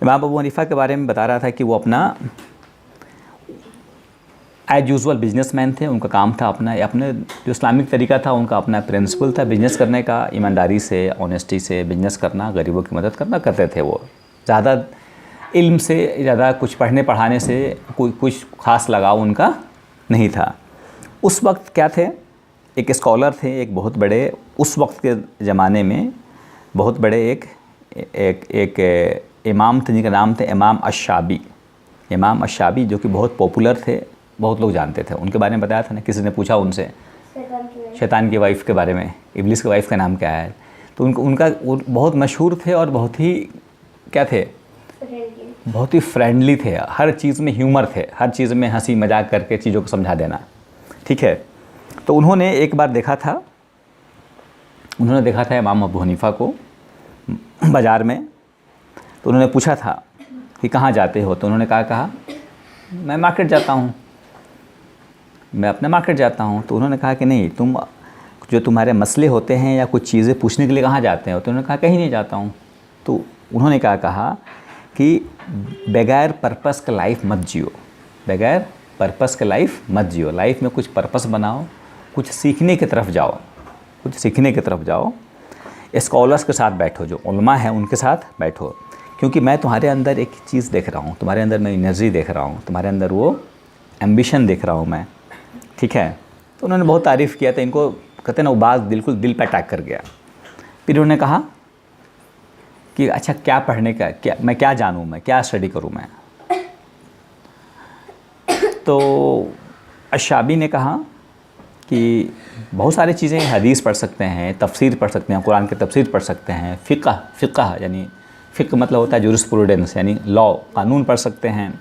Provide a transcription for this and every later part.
इमाम अबू हनीफ़ा के बारे में बता रहा था कि वो अपना एज यूजुअल बिजनेसमैन थे। उनका काम था अपना जो इस्लामिक तरीका था उनका अपना प्रिंसिपल था बिज़नेस करने का, ईमानदारी से ऑनेस्टी से बिज़नेस करना, गरीबों की मदद करना करते थे। वो ज़्यादा इल्म से, ज़्यादा कुछ पढ़ने पढ़ाने से कोई कुछ ख़ास लगाव उनका नहीं था। उस वक्त क्या थे, एक स्कॉलर थे, एक बहुत बड़े उस वक्त के ज़माने में बहुत बड़े एक इमाम थे जिनका नाम थे इमाम अश-शाबी। इमाम अश-शाबी जो कि बहुत पॉपुलर थे, बहुत लोग जानते थे। उनके बारे में बताया था ना, किसी ने पूछा उनसे शैतान की वाइफ के बारे में, इब्लिस की वाइफ का नाम क्या है, तो उनका बहुत मशहूर थे और बहुत ही क्या थे, बहुत ही फ्रेंडली थे। हर चीज़ में ह्यूमर थे, हर चीज़ में हंसी मजाक करके चीज़ों को समझा देना, ठीक है। तो उन्होंने एक बार देखा था इमाम अबू हनीफ़ा को बाज़ार में। तो उन्होंने पूछा था कि कहाँ जाते हो, तो उन्होंने कहा मैं मार्केट जाता हूँ, मैं अपने मार्केट जाता हूँ। तो उन्होंने कहा कि नहीं, तुम जो तुम्हारे मसले होते हैं या कुछ चीज़ें पूछने के लिए कहाँ जाते हो, तो उन्होंने कहा कहीं नहीं जाता हूँ। तो उन्होंने कहा कि बगैर पर्पस का लाइफ मत जियो, बगैर पर्पस का लाइफ मत जियो, लाइफ में कुछ पर्पस बनाओ, कुछ सीखने की तरफ जाओ, कुछ सीखने की तरफ जाओ। स्कॉलर्स के साथ बैठो, जो उलमा हैं उनके साथ बैठो, क्योंकि मैं तुम्हारे अंदर एक चीज़ देख रहा हूँ, तुम्हारे अंदर मैं एनर्जी देख रहा हूँ, तुम्हारे अंदर वो एम्बिशन देख रहा हूँ मैं, ठीक है। तो उन्होंने बहुत तारीफ़ किया था इनको, कहते ना वो बात बिल्कुल दिल पे अटैक कर गया। फिर उन्होंने कहा कि अच्छा क्या पढ़ने का, क्या मैं क्या जानूँ, मैं क्या स्टडी करूँ मैं। तो अश-शाबी ने कहा कि बहुत सारी चीज़ें, हदीस पढ़ सकते हैं, तफसीर पढ़ सकते हैं, कुरान की तफसीर पढ़ सकते हैं, फ़िक़्ह यानी फ़िक़्ह मतलब होता है जूरिस्प्रूडेंस यानी लॉ, कानून पढ़ सकते हैं।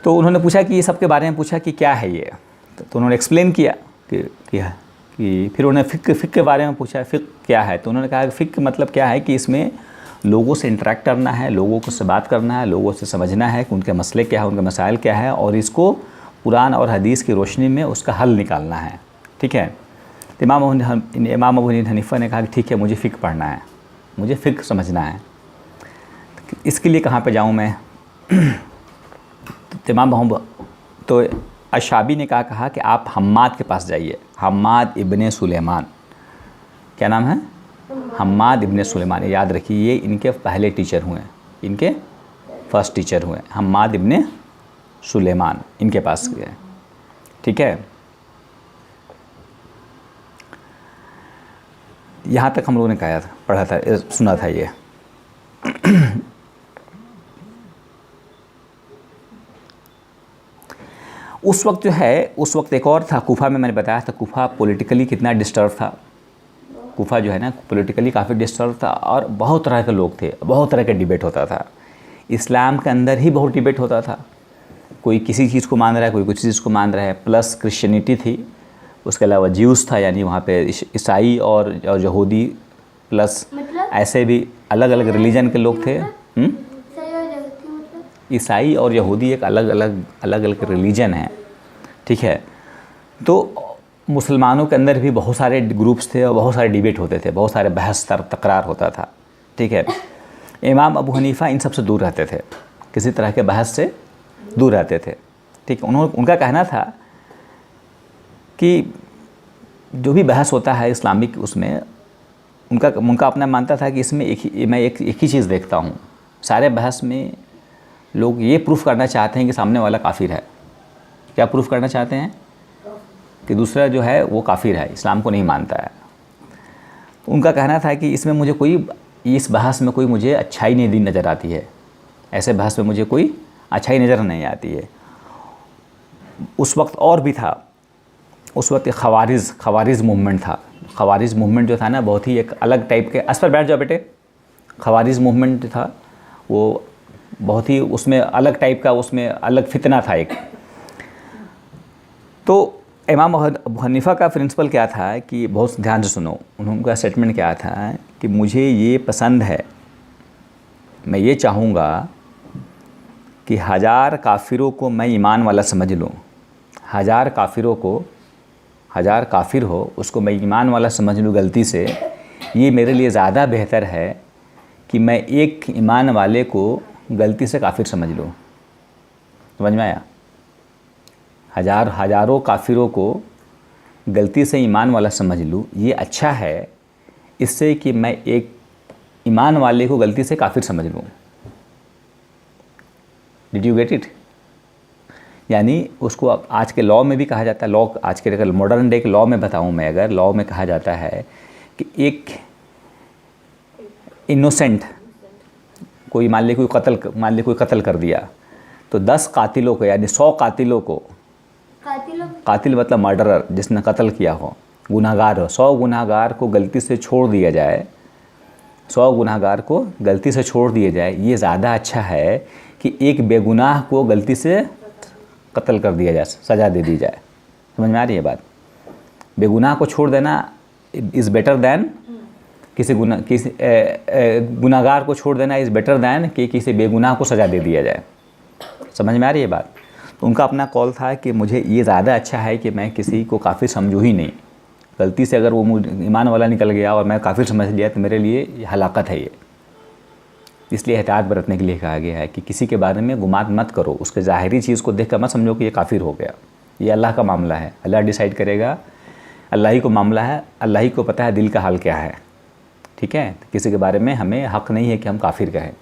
तो उन्होंने पूछा कि ये सब के बारे में पूछा कि क्या है ये, तो उन्होंने एक्सप्लेन किया कि फिर उन्होंने फ़िक़्ह के बारे में पूछा, फ़िक़्ह क्या है। तो उन्होंने कहा कि फ़िक़्ह मतलब क्या है कि इसमें लोगों से इंटरेक्ट करना है, लोगों को से बात करना है, लोगों से समझना है कि उनके मसले क्या है, उनके मसाइल क्या है, और इसको कुरान और हदीस की रोशनी में उसका हल निकालना है, ठीक है। तो इमाम अबू हनीफ़ा ने कहा कि ठीक है, मुझे फ़िक़्ह पढ़ना है, मुझे फ़िक़्ह समझना है, इसके लिए कहाँ पे जाऊँ मैं। तो अश-शाबी ने कहा कि आप हम्माद के पास जाइए, हम्माद इब्ने सुलेमान, क्या नाम है, हम्माद इब्ने सुलेमान, याद रखिए ये इनके पहले टीचर हुए, इनके फर्स्ट टीचर हुए, हम्माद इब्ने सुलेमान, इनके पास गए, ठीक है। यहाँ तक हम लोगों ने पढ़ा था, सुना था ये। उस वक्त जो है, उस वक्त एक और था कूफा में, मैंने बताया था कूफा पॉलिटिकली कितना डिस्टर्ब था। कूफा जो है ना पॉलिटिकली काफ़ी डिस्टर्ब था और बहुत तरह के लोग थे, बहुत तरह का डिबेट होता था। इस्लाम के अंदर ही बहुत डिबेट होता था, कोई किसी चीज़ को मान रहा है, कोई कुछ चीज़ को मान रहा है। प्लस क्रिश्चियनिटी थी, उसके अलावा ज्यूस था, यानी वहाँ पे ईसाई और यहूदी, प्लस ऐसे भी अलग अलग रिलीजन के लोग थे। ईसाई और यहूदी एक अलग अलग रिलीजन है, ठीक है। तो मुसलमानों के अंदर भी बहुत सारे ग्रुप्स थे और बहुत सारे डिबेट होते थे, बहुत सारे बहस तकरार होता था, ठीक है। इमाम अबू हनीफ़ा इन सब से दूर रहते थे, किसी तरह के बहस से दूर रहते थे, ठीक है। उनका कहना था कि जो भी बहस होता है इस्लामिक, उसमें उनका अपना मानता था कि इसमें मैं एक ही चीज़ देखता हूँ। सारे बहस में लोग ये प्रूफ करना चाहते हैं कि सामने वाला काफिर है। क्या प्रूफ करना चाहते हैं? कि दूसरा जो है वो काफिर है, इस्लाम को नहीं मानता है। तो उनका कहना था कि इसमें मुझे इस बहस में कोई मुझे अच्छाई नहीं नज़र आती है, ऐसे बहस में मुझे कोई अच्छाई नज़र नहीं आती है। उस वक्त और भी था, उस वक्त खवारिज मूवमेंट था। खवारिज मूवमेंट जो था ना, बहुत ही एक अलग टाइप के, अस पर बैठ जाओ बेटे। खवारिज मूवमेंट था वो बहुत ही, उसमें अलग टाइप का, उसमें अलग फितना था एक। तो इमाम अबू हनीफ़ा का प्रिंसिपल क्या था कि बहुत ध्यान से सुनो, उनका स्टेटमेंट क्या था कि मुझे ये पसंद है, मैं ये चाहूँगा कि 1000 काफिरों को मैं ईमान वाला समझ लूँ। 1000 काफिरों को, 1000 काफिर हो उसको मैं ईमान वाला समझ लूँ गलती से, ये मेरे लिए ज़्यादा बेहतर है कि मैं एक ईमान वाले को गलती से काफिर समझ लूँ। समझ में आया? हजारों काफिरों को गलती से ईमान वाला समझ लूँ, ये अच्छा है इससे कि मैं एक ईमान वाले को गलती से काफिर समझ लूँ। Did you get it? यानी उसको आज के लॉ में भी कहा जाता है, लॉ आज के अगर मॉडर्न डे के लॉ में बताऊँ मैं, अगर लॉ में कहा जाता है कि एक इनोसेंट कोई मान ली कोई कत्ल कर दिया तो 10 कातिलों को यानी 100 कातिलों को, कातिल मतलब मर्डरर जिसने कत्ल किया हो, गुनाहगार हो, 100 गुनाहगार को गलती से छोड़ दिया जाए, 100 गुनाहगार को गलती से छोड़ दिया जाए, ये ज़्यादा अच्छा है कि एक बेगुनाह को गलती से कत्ल कर दिया जाए, सज़ा दे दी जाए। समझ में आ रही है बात? बेगुनाह को छोड़ देना इज़ बेटर दैन किसी गुनाहगार को छोड़ देना इज़ बेटर दैन कि किसी बेगुनाह को सज़ा दे दिया जाए। समझ में आ रही है बात? तो उनका अपना कॉल था कि मुझे ये ज़्यादा अच्छा है कि मैं किसी को काफिर समझूँ ही नहीं। गलती से अगर वो ईमान वाला निकल गया और मैं काफिर समझ लिया तो मेरे लिए हलाकत है ये। इसलिए एहतियात बरतने के लिए कहा गया है कि किसी के बारे में गुमान मत करो, उसके ज़ाहिरी चीज़ को देख कर मत समझो कि ये काफिर हो गया। ये अल्लाह का मामला है, अल्लाह डिसाइड करेगा, अल्लाह ही को मामला है, अल्लाह ही को पता है दिल का हाल क्या है। ठीक है? किसी के बारे में हमें हक़ नहीं है कि हम काफिर कहें।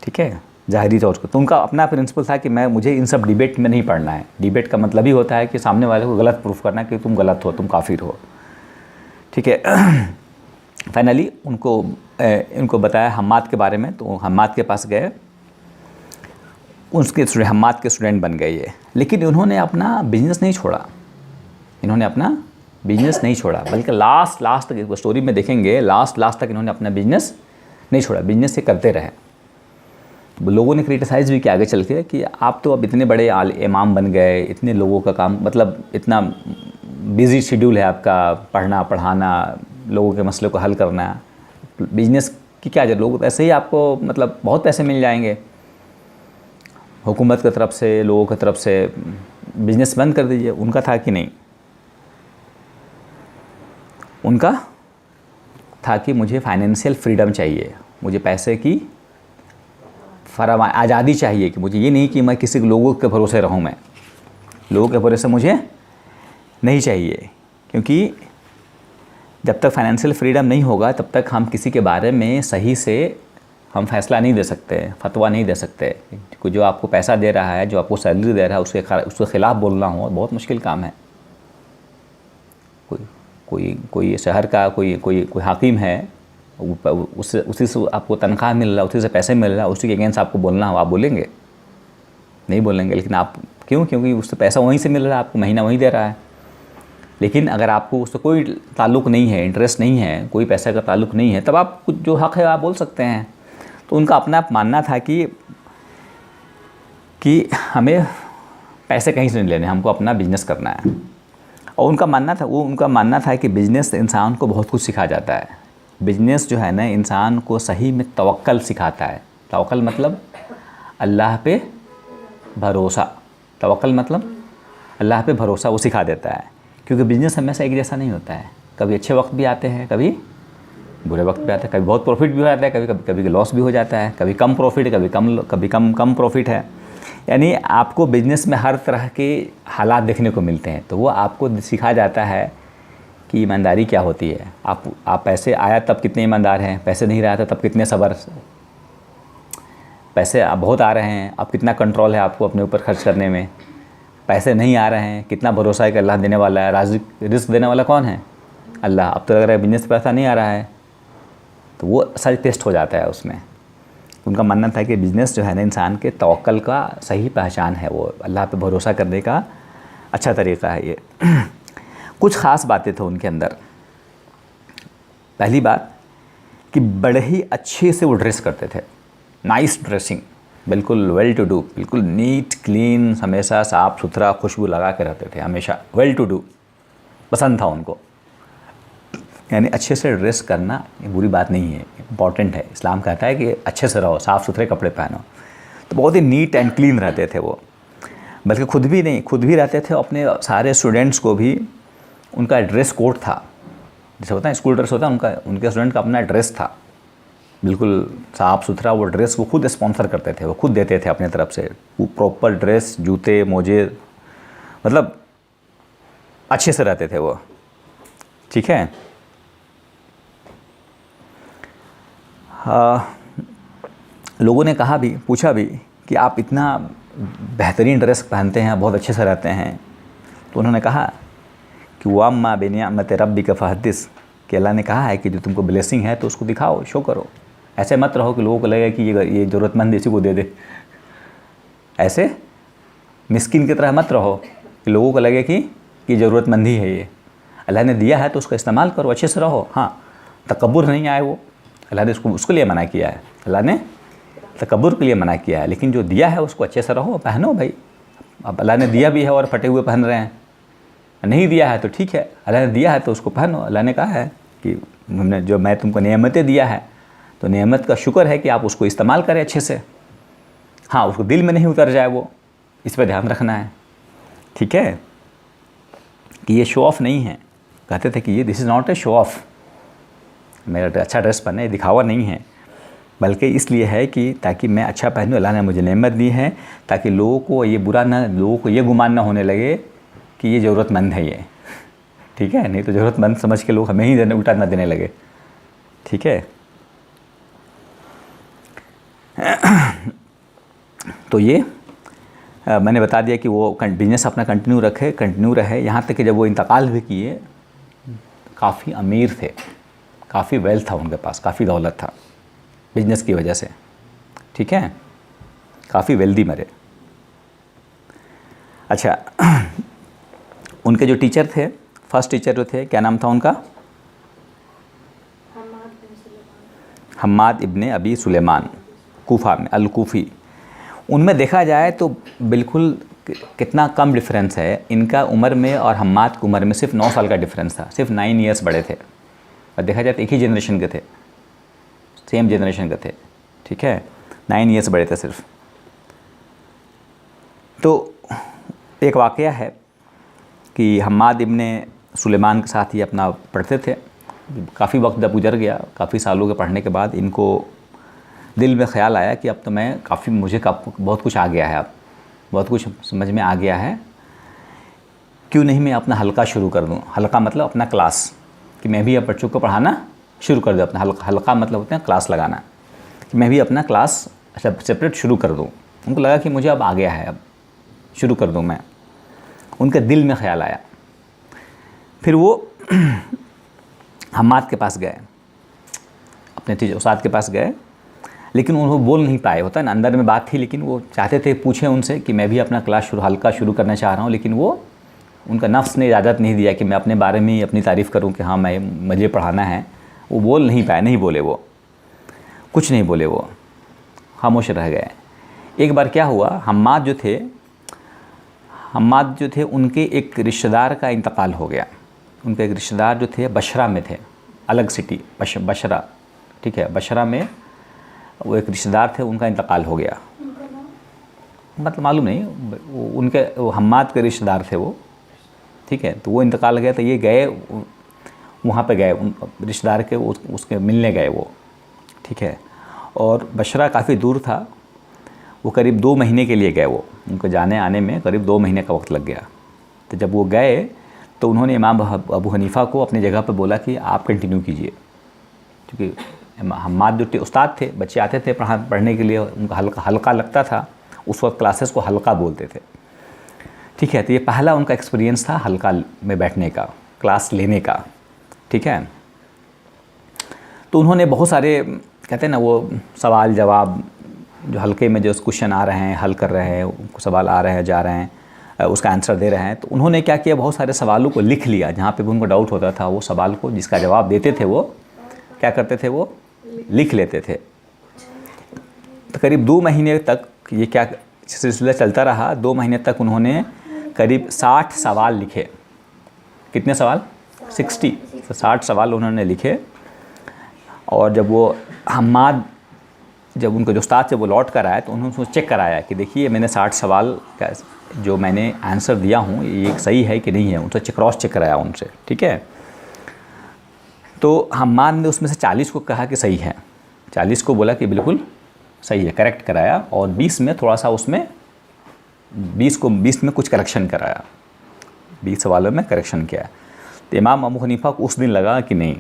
ठीक है? ज़ाहिरी तौर पर तो उनका अपना प्रिंसिपल था कि मुझे इन सब डिबेट में नहीं पढ़ना है। डिबेट का मतलब ही होता है कि सामने वाले को गलत प्रूफ करना कि तुम गलत हो, तुम काफिर हो। ठीक है? फाइनली उनको बताया हम्माद के बारे में, तो हम्माद के पास गए, उसके हम्माद के स्टूडेंट बन गए ये। लेकिन उन्होंने अपना बिजनेस नहीं छोड़ा, बल्कि लास्ट तक स्टोरी में देखेंगे, लास्ट तक इन्होंने अपना बिजनेस नहीं छोड़ा, बिजनेस से करते रहे। लोगों ने क्रिटिसाइज़ भी किया आगे चल के कि आप तो अब इतने बड़े इमाम बन गए, इतने लोगों का काम, मतलब इतना बिज़ी शेड्यूल है आपका, पढ़ना पढ़ाना, लोगों के मसले को हल करना, बिजनेस की क्या जरूरत, लोग ऐसे ही आपको मतलब बहुत पैसे मिल जाएंगे हुकूमत की तरफ से, लोगों की तरफ से, बिजनेस बंद कर दीजिए। उनका था कि नहीं, उनका था कि मुझे फाइनेंशियल फ्रीडम चाहिए, मुझे पैसे की आज़ादी चाहिए, कि मुझे ये नहीं कि मैं किसी लोगों के भरोसे रहूं, मैं लोगों के भरोसे मुझे नहीं चाहिए। क्योंकि जब तक फाइनेंशियल फ्रीडम नहीं होगा तब तक हम किसी के बारे में सही से हम फैसला नहीं दे सकते, फतवा नहीं दे सकते। जो आपको पैसा दे रहा है, जो आपको सैलरी दे रहा है, उसके ख़िलाफ़ बोलना हो बहुत मुश्किल काम है। कोई शहर का कोई हाकिम है, उसी से आपको तनख्वाह मिल रहा है, उसी से पैसे मिल रहा है, उसी के अगेंस्ट आपको बोलना हो, आप बोलेंगे? नहीं बोलेंगे। लेकिन आप क्योंकि उससे पैसा वहीं से मिल रहा है, आपको महीना वहीं दे रहा है। लेकिन अगर आपको उससे कोई ताल्लुक़ नहीं है, इंटरेस्ट नहीं है, कोई पैसे का ताल्लुक़ नहीं है, तब आप कुछ जो हक़ है आप बोल सकते हैं। तो उनका अपना मानना था कि हमें पैसे कहीं से नहीं लेने, हमको अपना बिजनेस करना है। और उनका मानना था कि बिजनेस इंसान को बहुत कुछ सिखा जाता है। बिजनेस जो है ना, इंसान को सही में तवक्कल सिखाता है। तवक्कल मतलब अल्लाह पे भरोसा, तवक्कल मतलब अल्लाह पे भरोसा वो सिखा देता है। क्योंकि बिजनेस हमेशा एक जैसा नहीं होता है, कभी अच्छे वक्त भी आते हैं, कभी बुरे वक्त भी आते हैं, कभी बहुत प्रॉफिट भी हो जाता है, कभी लॉस भी हो जाता है, कभी कम प्रॉफिट, कभी कम प्रॉफिट है। यानी आपको बिजनेस में हर तरह के हालात देखने को मिलते हैं। तो वो आपको सिखा जाता है कि ईमानदारी क्या होती है। आप पैसे आया तब कितने ईमानदार हैं, पैसे नहीं रहा था तब कितने सब्र, पैसे आप बहुत आ रहे हैं अब कितना कंट्रोल है आपको अपने ऊपर खर्च करने में, पैसे नहीं आ रहे हैं कितना भरोसा है कि अल्लाह देने वाला है। रिस्क देने वाला कौन है? अल्लाह। अब तो अगर बिजनेस पैसा नहीं आ रहा है तो वो सारी टेस्ट हो जाता है उसमें। उनका मानना था कि बिज़नेस जो है ना, इंसान के तवक्कल का सही पहचान है, वो अल्लाह पे भरोसा करने का अच्छा तरीक़ा है ये। कुछ ख़ास बातें थे उनके अंदर। पहली बात कि बड़े ही अच्छे से वो ड्रेस करते थे, नाइस ड्रेसिंग, बिल्कुल वेल टू डू, बिल्कुल नीट क्लीन, हमेशा साफ़ सुथरा खुशबू लगा के रहते थे, हमेशा वेल टू डू पसंद था उनको। यानी अच्छे से ड्रेस करना ये बुरी बात नहीं है, इम्पॉर्टेंट है। इस्लाम कहता है कि अच्छे से रहो, साफ़ सुथरे कपड़े पहनो। तो बहुत ही नीट एंड क्लीन रहते थे वो, बल्कि खुद भी रहते थे, अपने सारे स्टूडेंट्स को भी उनका ड्रेस कोड था। जैसे होता है स्कूल ड्रेस होता है, उनके स्टूडेंट का अपना ड्रेस था। बिल्कुल साफ़ सुथरा वो ड्रेस वो खुद स्पॉन्सर करते थे, वो खुद देते थे अपने तरफ से, वो प्रॉपर ड्रेस, जूते, मोजे, मतलब अच्छे से रहते थे वो। ठीक है। लोगों ने कहा भी, पूछा भी कि आप इतना बेहतरीन ड्रेस पहनते हैं, बहुत अच्छे से रहते हैं, तो उन्होंने कहा कि वाम्मा बिनिअमति रब्बिका फहद्दिस, कि अल्लाह ने कहा है कि जो तुमको ब्लेसिंग है तो उसको दिखाओ, शो करो। ऐसे मत रहो कि लोगों को लगे कि ये ज़रूरतमंद इसी को दे दे। ऐसे मिस्किन की तरह मत रहो कि लोगों को लगे कि ज़रूरतमंद ही है ये। अल्लाह ने दिया है तो उसका इस्तेमाल करो, अच्छे से रहो। हाँ, तकब्बुर नहीं आए वो, अल्लाह ने उसके लिए मना किया है, अल्लाह ने तकब्बुर के लिए मना किया है। लेकिन जो दिया है उसको अच्छे से रहो, पहनो भाई। अब अल्लाह ने दिया भी है और फटे हुए पहन रहे हैं, नहीं दिया है तो ठीक है, अल्लाह ने दिया है तो उसको पहनो। अल्लाह ने कहा है कि हमने जो मैं तुमको नेमतें दिया है तो नेमत का शुक्र है कि आप उसको इस्तेमाल करें अच्छे से। हाँ, उसको दिल में नहीं उतर जाए वो, इस पर ध्यान रखना है। ठीक है, कि ये शो ऑफ नहीं है। कहते थे कि ये this is not a show off, मेरा अच्छा ड्रेस पहने दिखावा नहीं है, बल्कि इसलिए है कि ताकि मैं अच्छा पहनूँ। अल्लाह ने मुझे नेमत दी है ताकि लोगों को ये बुरा ना, लोगों को ये गुमान ना होने लगे कि ये ज़रूरतमंद है ये। ठीक है, नहीं तो ज़रूरतमंद समझ के लोग हमें ही उल्टा ना देने लगे। ठीक है। तो ये मैंने बता दिया कि वो बिजनेस अपना कंटिन्यू रहे, यहाँ तक कि जब वो इंतकाल भी किए, काफ़ी अमीर थे, काफ़ी वेल्थ था उनके पास, काफ़ी दौलत था बिजनेस की वजह से। ठीक है, काफ़ी वेल्दी मरे। अच्छा, उनके जो टीचर थे, फर्स्ट टीचर जो थे, क्या नाम था उनका? हम्माद इब्ने अबी सुलेमान, कूफा में, अल-कूफ़ी। उनमें देखा जाए तो बिल्कुल कितना कम डिफरेंस है इनका उम्र में और हम्माद की उम्र में, सिर्फ 9 साल का डिफरेंस था, सिर्फ 9 ईयर्स बड़े थे। और देखा जाए तो एक ही जनरेशन के थे, सेम जनरेशन के थे। ठीक है, 9 ईयर्स बड़े थे सिर्फ। तो एक वाक़या है कि हम्माद इब्ने सुलेमान के साथ ही अपना पढ़ते थे। काफ़ी वक्त जब गुजर गया, काफ़ी सालों के पढ़ने के बाद इनको दिल में ख़्याल आया कि अब तो मैं मुझे बहुत कुछ आ गया है, अब बहुत कुछ समझ में आ गया है, क्यों नहीं मैं अपना हल्का शुरू कर दूं। हल्का मतलब अपना क्लास, कि मैं भी अब बच्चों को पढ़ाना शुरू कर दूं। अपना हल्का मतलब होता है क्लास लगाना, कि मैं भी अपना क्लास सेपरेट शुरू कर दूं। उनको लगा कि मुझे अब आ गया है, अब शुरू कर दूं मैं। उनके दिल में ख़्याल आया। फिर वो हम्माद के पास गए, अपने टीचर उस्ताद के पास गए, लेकिन उन्होंने बोल नहीं पाए। होता है ना, अंदर में बात थी, लेकिन वो चाहते थे पूछें उनसे कि मैं भी अपना क्लास हल्का शुरू करना चाह रहा हूँ, लेकिन वो उनका नफ्स ने इजाज़त नहीं दिया कि मैं अपने बारे में ही अपनी तारीफ़ करूँ कि हाँ मुझे पढ़ाना है। वो बोल नहीं पाए, नहीं बोले, वो कुछ नहीं बोले, वो खामोश रह गए। एक बार क्या हुआ, हम्माद जो थे उनके एक रिश्तेदार का इंतकाल हो गया। उनके एक रिश्तेदार जो थे बशरा में थे, अलग सिटी बशरा। ठीक है, बशरा में वो एक रिश्तेदार थे, उनका इंतकाल हो गया। मतलब मालूम नहीं, वो हम्माद के रिश्तेदार थे वो। ठीक है, तो वो इंतकाल गया, तो ये गए वहाँ पे गए, रिश्तेदार के उसके मिलने गए वो। ठीक है, और बशरा काफ़ी दूर था, वो करीब 2 महीने के लिए गए। वो उनको जाने आने में करीब 2 महीने का वक्त लग गया। तो जब वो गए तो उन्होंने इमाम अबू हनीफ़ा को अपनी जगह पर बोला कि आप कंटिन्यू कीजिए, क्योंकि हम्माद जो उस्ताद थे, बच्चे आते थे पढ़ने के लिए, उनका हल्का लगता था। उस वक्त क्लासेस को हल्का बोलते थे। ठीक है, तो ये पहला उनका एक्सपीरियंस था हल्का में बैठने का, क्लास लेने का। ठीक है, तो उन्होंने बहुत सारे, कहते हैं ना, वो सवाल जवाब जो हल्के में जो क्वेश्चन आ रहे हैं, हल कर रहे हैं, सवाल आ रहे हैं, जा रहे हैं, उसका आंसर दे रहे हैं। तो उन्होंने क्या किया, बहुत सारे सवालों को लिख लिया। जहाँ पे भी उनको डाउट होता था, वो सवाल को जिसका जवाब देते थे वो क्या करते थे, वो लिख लेते थे। तो करीब 2 महीने तक ये क्या सिलसिला चलता रहा। 2 महीने तक उन्होंने करीब 60 सवाल लिखे। कितने सवाल? 60। तो 60 सवाल उन्होंने लिखे। और जब वो हम्माद, जब उनको जो उस्ताद से वो लौट कर आया, तो उन्होंने उसको चेक कराया कि देखिए मैंने 60 सवाल का जो मैंने आंसर दिया हूँ ये सही है कि नहीं है। उनसे क्रॉस चेक कराया उनसे। ठीक है, तो हम्माद ने उसमें से 40 को कहा कि सही है, 40 को बोला कि बिल्कुल सही है, करेक्ट कराया, और 20 में थोड़ा सा उसमें 20 में कुछ करेक्शन कराया, 20 सवालों में करेक्शन किया। तो इमाम अबू हनीफ़ा को उस दिन लगा कि नहीं,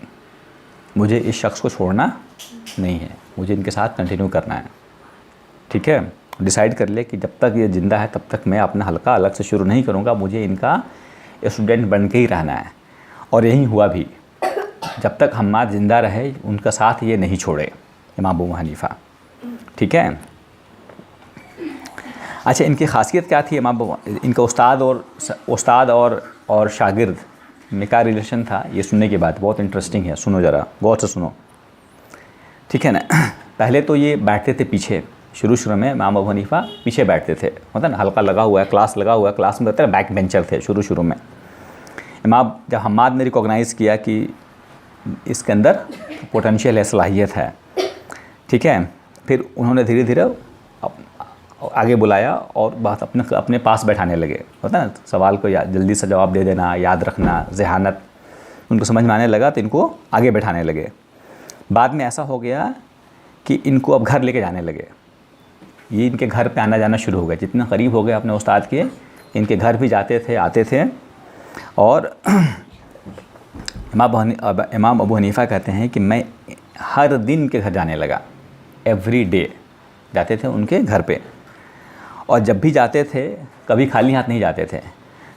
मुझे इस शख्स को छोड़ना नहीं है, मुझे इनके साथ कंटिन्यू करना है। ठीक है, डिसाइड कर ले कि जब तक ये ज़िंदा है तब तक मैं अपना हल्का अलग से शुरू नहीं करूँगा, मुझे इनका स्टूडेंट बन के ही रहना है। और यही हुआ भी, जब तक हम्माद ज़िंदा रहे उनका साथ ये नहीं छोड़े इमाम अबू हनीफ़ा। ठीक है। अच्छा, इनकी खासियत क्या थी? इनका उस्ताद और शागिर्द में क्या रिलेशन था, ये सुनने के बाद बहुत इंटरेस्टिंग है। सुनो ज़रा, गौर से सुनो। ठीक है ना। पहले तो ये बैठते थे पीछे, शुरू में इमाम अबू हनीफ़ा पीछे बैठते थे, मतलब हल्का लगा हुआ है, क्लास लगा हुआ है, क्लास में बैक बेंचर थे शुरू में। जब हम्माद ने रिकॉग्नाइज़ किया कि इसके अंदर पोटेंशियल है, सलाहियत है, ठीक है, फिर उन्होंने धीरे धीरे आगे बुलाया और बात अपने पास बैठाने लगे। होता है ना, सवाल को जल्दी से जवाब दे देना, याद रखना, ज़हानत उनको समझ में आने लगा तो इनको आगे बैठाने लगे। बाद में ऐसा हो गया कि इनको अब घर लेके जाने लगे। ये इनके घर पे आना जाना शुरू हो गया, जितने करीब हो गए अपने उस्ताद के, इनके घर भी जाते थे, आते थे। और इमाम अबू हनीफ़ा कहते हैं कि मैं हर दिन के घर जाने लगा, एवरी डे जाते थे उनके घर पे। और जब भी जाते थे कभी खाली हाथ नहीं जाते थे,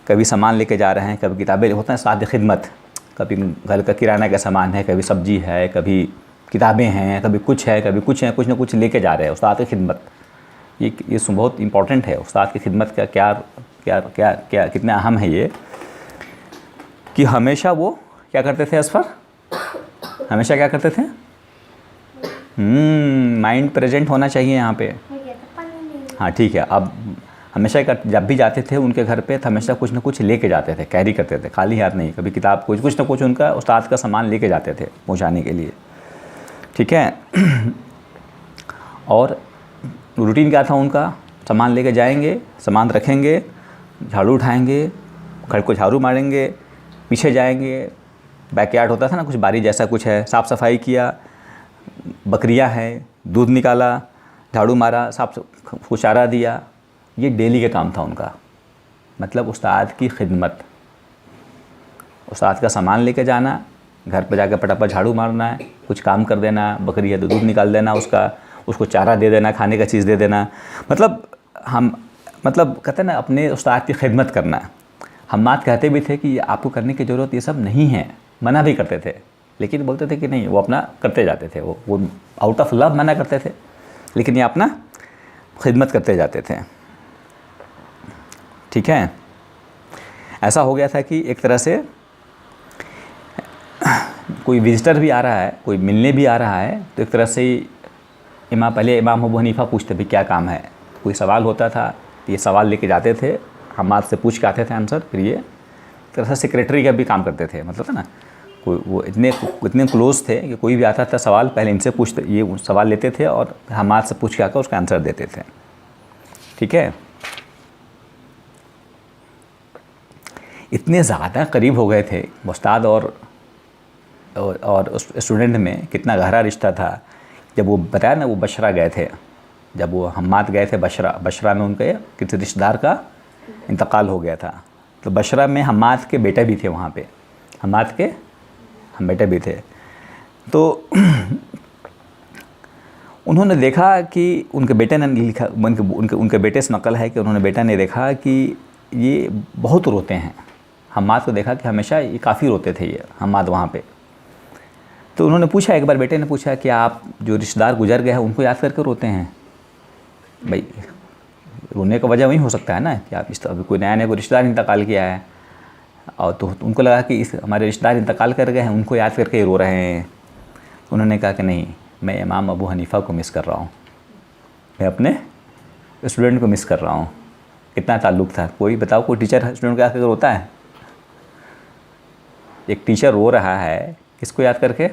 कभी सामान लेके जा रहे हैं, कभी किताबें, होता है साथ खिदमत, कभी घर का किराना का सामान है, कभी सब्जी है, कभी किताबें हैं, कभी कुछ है, कभी कुछ है, कुछ ना कुछ लेके जा रहे हैं। उस्ताद की खिदमत ये बहुत इंपॉर्टेंट है। उस्ताद की खिदमत का क्या कितना अहम है ये, कि हमेशा वो क्या करते थे असफर, हमेशा क्या करते थे, माइंड प्रेजेंट होना चाहिए यहाँ पे। हाँ ठीक है। अब हमेशा जब भी जाते थे उनके घर पे तो हमेशा कुछ ना कुछ लेके जाते थे, कैरी करते थे, खाली हाथ नहीं। कभी किताब, कुछ ना कुछ उनका उस्ताद का सामान लेके जाते थे पहुँचाने के लिए। ठीक है। और रूटीन क्या था उनका, सामान लेके जाएंगे, सामान रखेंगे, झाड़ू उठाएंगे, घर को झाड़ू मारेंगे, पीछे जाएंगे, बैकयार्ड होता था ना, कुछ बारी जैसा कुछ है, साफ़ सफाई किया, बकरियां हैं, दूध निकाला, झाड़ू मारा, साफ को चारा दिया। ये डेली का काम था उनका। मतलब उस्ताद की खिदमत, उस्ताद का सामान लेके जाना, घर पे जाकर फटाफट झाड़ू मारना है, कुछ काम कर देना, बकरी है तो दूध निकाल देना, उसको चारा दे देना, खाने का चीज़ दे देना। मतलब कहते हैं ना, अपने उस्ताद की खिदमत करना। हम्माद कहते भी थे कि आपको करने की ज़रूरत ये सब नहीं है, मना भी करते थे, लेकिन बोलते थे कि नहीं, वो अपना करते जाते थे। वो आउट ऑफ लव मना करते थे, लेकिन ये अपना खिदमत करते जाते थे। ठीक है। ऐसा हो गया था कि एक तरह से कोई विजिटर भी आ रहा है, कोई मिलने भी आ रहा है, तो एक तरह से पहले इमाम अबू हनीफ़ा पूछते भी क्या काम है। कोई सवाल होता था, ये सवाल लेके जाते थे, हम्माद से पूछ के आते थे आंसर, फिर ये तरह से सेक्रेटरी का भी काम करते थे। मतलब था ना, कोई वो इतने क्लोज थे कि कोई भी आता था सवाल पहले इनसे पूछते, ये सवाल लेते थे और हम्माद से पूछ के आकर उसका आंसर देते थे। ठीक है। इतने ज़्यादा करीब हो गए थे उस्ताद और स्टूडेंट में, कितना गहरा रिश्ता था। जब वो बताया ना, वो बशरा गए थे, जब वो हम्माद गए थे बशरा में उनके किसी रिश्तेदार का इंतकाल हो गया था। तो बशरा में हम्माद के बेटे भी थे, वहाँ पे हम्माद के हम बेटे भी थे। तो उन्होंने देखा कि उनके बेटे ने लिखा, उनके बेटे से नकल है कि उन्होंने बेटा ने देखा कि ये बहुत रोते हैं। हम्माद को देखा कि हमेशा ये काफ़ी रोते थे ये हम्माद वहाँ पे। तो उन्होंने पूछा, एक बार बेटे ने पूछा कि आप जो रिश्तेदार गुजर गए हैं उनको याद करके रोते हैं? भाई रोने का वजह वही हो सकता है ना कि आप अभी कोई नया कोई रिश्तेदार इंतकाल किया है, और तो उनको लगा कि हमारे रिश्तेदार इंतकाल कर गए हैं, उनको याद करके रो रहे हैं। उन्होंने कहा कि नहीं, मैं इमाम अबू हनीफ़ा को मिस कर रहा हूँ, मैं अपने स्टूडेंट को मिस कर रहा हूँ। कितना ताल्लुक़ था। कोई बताओ, कोई टीचर स्टूडेंट को याद करके रोता है? एक टीचर रो रहा है किसको याद करके?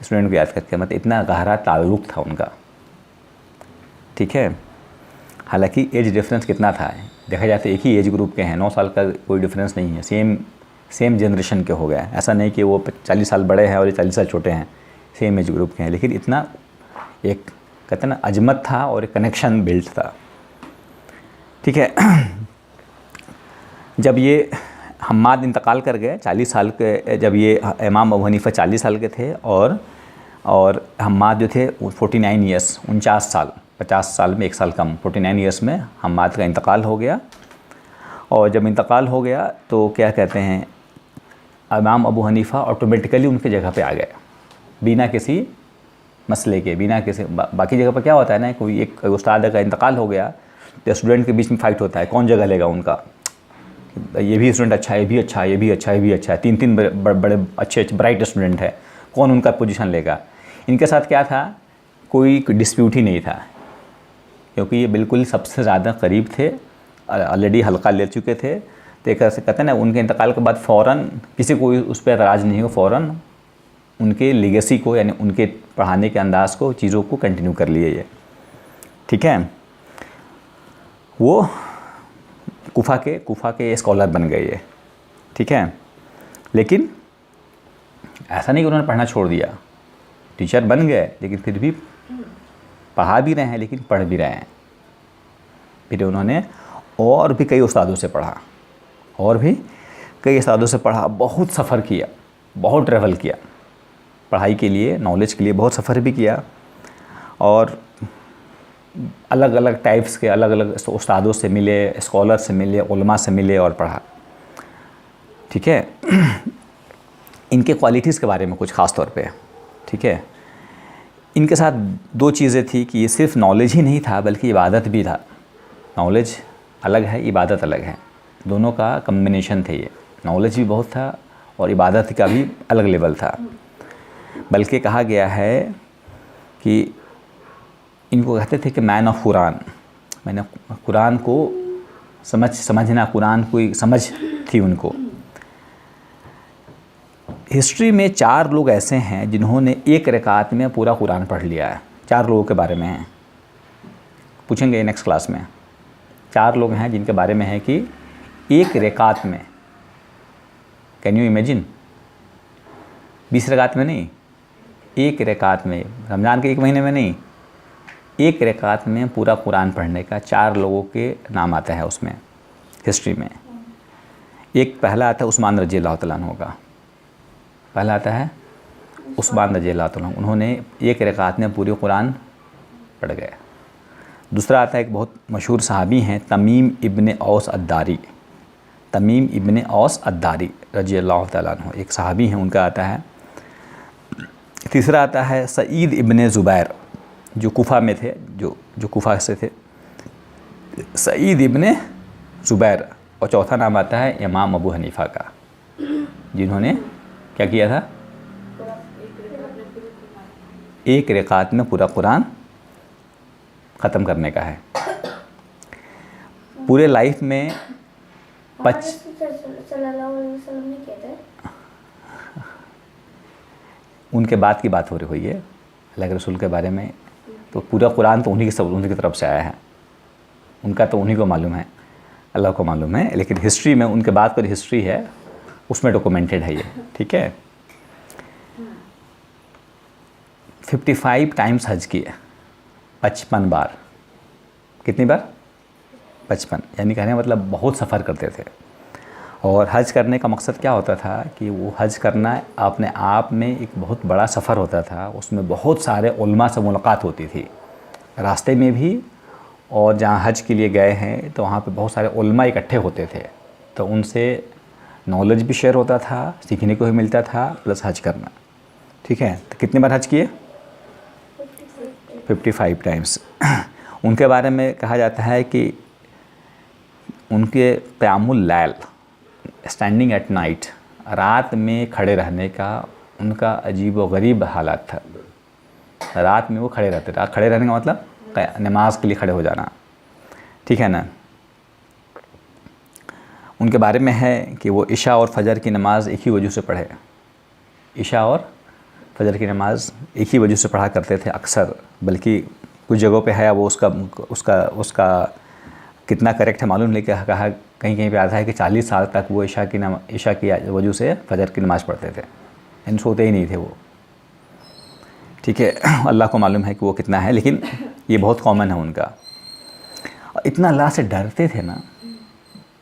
स्टूडेंट को याद करके। मतलब इतना गहरा ताल्लुक़ था उनका। ठीक है। हालांकि एज डिफरेंस कितना था, देखा जाए तो एक ही एज ग्रुप के हैं, 9 साल का कोई डिफरेंस नहीं है, सेम जनरेशन के हो गया। ऐसा नहीं कि वो 40 साल बड़े हैं और ये 40 साल छोटे हैं, सेम एज ग्रुप के हैं, लेकिन इतना एक कहते हैं ना अजमत था और एक कनेक्शन बिल्ट था। ठीक है। जब ये हम्माद इंतकाल कर गए 40 साल के, जब ये इमाम अबू हनीफ़ा 40 साल के थे और हम्माद जो थे 49 ईयर्स, 49 साल, 50 साल में 1 साल कम, 49 ईयर्स में हम्माद का इंतकाल हो गया। और जब इंतकाल हो गया तो क्या कहते हैं, इमाम अबू हनीफ़ा ऑटोमेटिकली उनकी जगह पे आ गए, बिना किसी मसले के, बिना किसी बाकी जगह पर क्या होता है ना, कोई एक उस्ताद का इंतकाल हो गया तो स्टूडेंट के बीच में फ़ाइट होता है, कौन जगह लेगा उनका, ये भी स्टूडेंट अच्छा है, ये भी अच्छा है, ये भी अच्छा है, ये भी अच्छा है, 3 बड़े अच्छे ब्राइट स्टूडेंट है, कौन उनका पोजीशन लेगा। इनके साथ क्या था, कोई डिस्प्यूट ही नहीं था, क्योंकि ये बिल्कुल सबसे ज़्यादा करीब थे, ऑलरेडी हल्का ले चुके थे। तो एक ऐसे कहते हैं ना, उनके इंतकाल के बाद फ़ौरन किसी को उस पर एतराज़ नहीं हो, फ़ौरन उनके लीगेसी को, यानी उनके पढ़ाने के अंदाज़ को, चीज़ों को कंटिन्यू कर लिए ये। ठीक है। वो कूफा के स्कॉलर बन गए ये। ठीक है। लेकिन ऐसा नहीं कि उन्होंने पढ़ना छोड़ दिया, टीचर बन गए, लेकिन फिर भी पढ़ा भी रहे हैं, लेकिन पढ़ भी रहे हैं। फिर उन्होंने और भी कई उस्तादों से पढ़ा, और भी कई उस्तादों से पढ़ा, बहुत सफ़र किया, बहुत ट्रैवल किया पढ़ाई के लिए, नॉलेज के लिए बहुत सफ़र भी किया, और अलग अलग टाइप्स के अलग अलग उस्तादों से मिले, स्कॉलर से मिले, उलमा से मिले और पढ़ा। ठीक है। इनके क्वालिटीज़ के बारे में कुछ ख़ास तौर पे। ठीक है। इनके साथ 2 चीज़ें थी कि ये सिर्फ नॉलेज ही नहीं था, बल्कि इबादत भी था। नॉलेज अलग है, इबादत अलग है, दोनों का कम्बिनेशन थे ये। नॉलेज भी बहुत था और इबादत का भी अलग लेवल था। बल्कि कहा गया है कि इनको कहते थे कि मैन ऑफ कुरान, मैंने कुरान को समझना, कुरान की समझ थी उनको। हिस्ट्री में 4 लोग ऐसे हैं जिन्होंने एक रकात में पूरा कुरान पढ़ लिया है। 4 लोगों के बारे में हैं, पूछेंगे नेक्स्ट क्लास में। 4 लोग हैं जिनके बारे में है कि एक रकात में, कैन यू इमेजिन, 20 रकात में नहीं, एक रकात में, रमज़ान के 1 महीने में नहीं, एक रकात में पूरा कुरान पढ़ने का 4 लोगों के नाम आता है उसमें, हिस्ट्री में। एक पहला आता है उस्मान रज़ियल्लाहु तआला अन्हु का, पहला आता है उस्मान रज़ियल्लाहु तआला अन्हु, उन्होंने एक रकात में पूरी कुरान पढ़ गए। दूसरा आता है एक बहुत मशहूर सहाबी हैं, तमीम इब्ने औस अद्दारी, तमीम इब्ने औस अद्दारी रज़ियल्लाहु तआला अन्हु, एक सहाबी हैं, उनका आता है। तीसरा आता है सईद इब्ने ज़ुबैर, जो कूफा में थे, जो कूफा से थे, सईद इब्ने ज़ुबैर। और चौथा नाम आता है इमाम अबू हनीफ़ा का, जिन्होंने क्या किया था, एक रकात में पूरा कुरान ख़त्म करने का है। पूरे लाइफ में उनके बाद की बात हो रही हुई है, अल्लाह के रसूल के बारे में, तो पूरा कुरान तो उन्हीं की तरफ से आया है, उनका तो उन्हीं को मालूम है, अल्लाह को मालूम है। लेकिन हिस्ट्री में उनके बाद का हिस्ट्री है उसमें डॉक्यूमेंटेड है ये। ठीक है। 55 टाइम्स हज किए, 55 बार। कितनी बार? 55, यानी कहने का मतलब बहुत सफ़र करते थे। और हज करने का मकसद क्या होता था कि वो हज करना अपने आप में एक बहुत बड़ा सफ़र होता था, उसमें बहुत सारे उलमा से मुलाकात होती थी रास्ते में भी, और जहाँ हज के लिए गए हैं तो वहाँ पे बहुत सारे उलमा इकट्ठे होते थे, तो उनसे नॉलेज भी शेयर होता था, सीखने को भी मिलता था, प्लस हज करना। ठीक है। तो कितने बार हज किए? 55 टाइम्स। उनके बारे में कहा जाता है कि उनके क़यामुल लैल, स्टैंडिंग एट नाइट, रात में खड़े रहने का उनका अजीब व गरीब हालात था। रात में वो खड़े रहते थे। खड़े रहने का मतलब नमाज के लिए खड़े हो जाना। ठीक है ना। उनके बारे में है कि वो इशा और फजर की नमाज़ एक ही वजू से पढ़े, इशा और फजर की नमाज़ एक ही वजू से पढ़ा करते थे अक्सर। बल्कि कुछ जगहों पे है, वो उसका कितना करेक्ट है मालूम नहीं, कहा कहीं कहीं पे आता है कि 40 साल तक वो इशा की वजह से फजर की नमाज़ पढ़ते थे, इन सोते ही नहीं थे वो। ठीक है, अल्लाह को मालूम है कि वो कितना है, लेकिन ये बहुत कॉमन है उनका। और इतना अल्लाह से डरते थे ना,